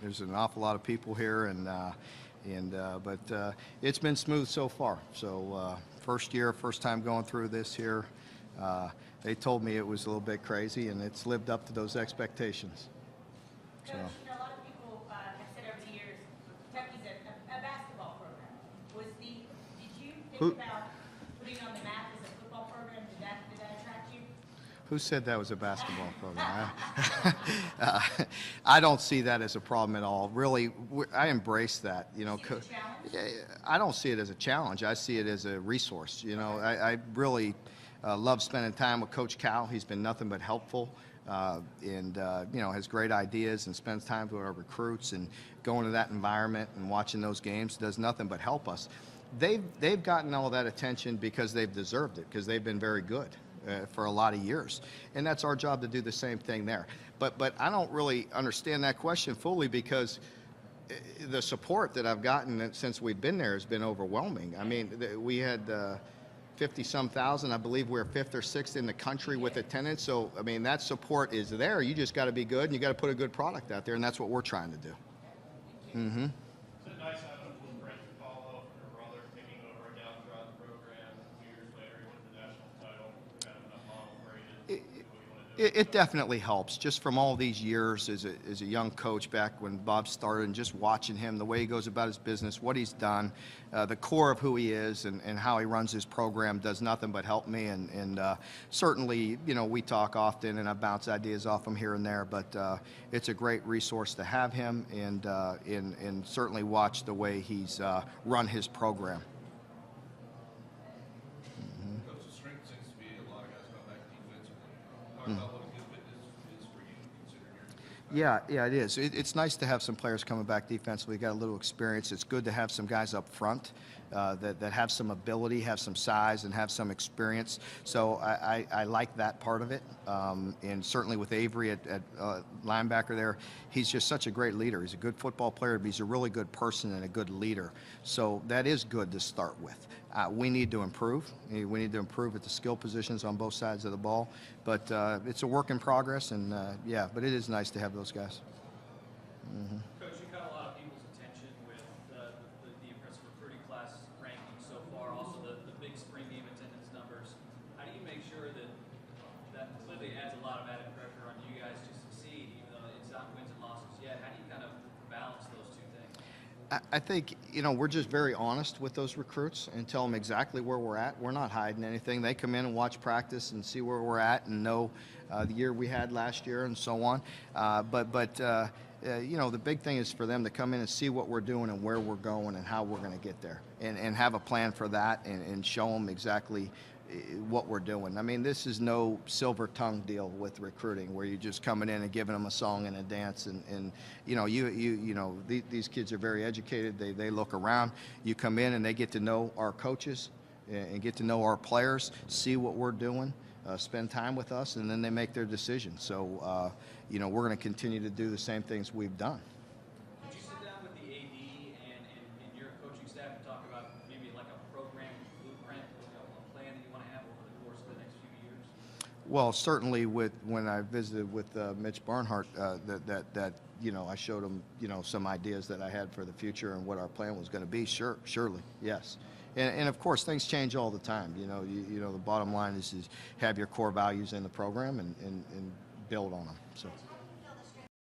There's an awful lot of people here, but it's been smooth so far. So first year, first time going through this here. They told me it was a little bit crazy, and it's lived up to those expectations. Coach, a lot of people have said over the years, Kentucky's a basketball program. Did you think about putting on the map as a football program? Did that attract you? Who said that was a basketball program? I don't see that as a problem at all. Really, I embrace that. You know, see it as a challenge? I don't see it as a challenge. I see it as a resource. You know, I really love spending time with Coach Cal. He's been nothing but helpful. And you know, has great ideas and spends time with our recruits, and going to that environment and watching those games does nothing but help us. They've gotten all that attention because they've deserved it, because they've been very good for a lot of years, and that's our job to do the same thing there. But I don't really understand that question fully, because the support that I've gotten since we've been there has been overwhelming. I mean, we had 50-some thousand. I believe we're 5th or 6th in the country with attendance. So, I mean, that support is there. You just got to be good, and you got to put a good product out there, and that's what we're trying to do. Mm-hmm. Is it nice having a blueprint to follow? Your brother taking over down throughout the program, 2 years later, he wins the national title. Kind of enough model for you to do what you want to do. It definitely helps, just from all these years as a young coach back when Bob started, and just watching him, the way he goes about his business, what he's done, the core of who he is, and how he runs his program does nothing but help me. And certainly, you know, we talk often, and I bounce ideas off him here and there, but it's a great resource to have him, and certainly watch the way he's run his program. Coach, the strength seems to be a lot of guys come back defensively. Talk about what a good fitness is for you, considering your Yeah, it is. It's nice to have some players coming back defensively, got a little experience. It's good to have some guys up front that have some ability, have some size, and have some experience. So I like that part of it. And certainly with Avery at linebacker there, he's just such a great leader. He's a good football player, but he's a really good person and a good leader. So that is good to start with. We need to improve. We need to improve at the skill positions on both sides of the ball. But it's a work in progress, and yeah, but it is nice to have those guys. Mm-hmm. Coach, you caught a lot of people's attention with the impressive recruiting class ranking so far, also the big spring game attendance numbers. How do you make sure that clearly adds a lot of added pressure on you guys to succeed, even though it's not wins and losses yet? How do you kind of balance those two things? I think, you know, we're just very honest with those recruits and tell them exactly where we're at. We're not hiding anything. They come in and watch practice and see where we're at and know the year we had last year and so on. You know, the big thing is for them to come in and see what we're doing and where we're going and how we're going to get there, and have a plan for that, and show them exactly what we're doing. I mean, this is no silver tongue deal with recruiting where you're just coming in and giving them a song and a dance, and you know, these kids are very educated. They look around. You come in and they get to know our coaches and get to know our players, see what we're doing, spend time with us, and then they make their decision. So you know, we're going to continue to do the same things we've done. Did you sit down with the AD and your coaching staff and talk about maybe like a program blueprint, a plan that you want to have over the course of the next few years? Well, certainly when I visited with Mitch Barnhart, that you know, I showed him, you know, some ideas that I had for the future and what our plan was going to be. Surely, yes. And of course, things change all the time. You know, the bottom line is have your core values in the program and build on them. So.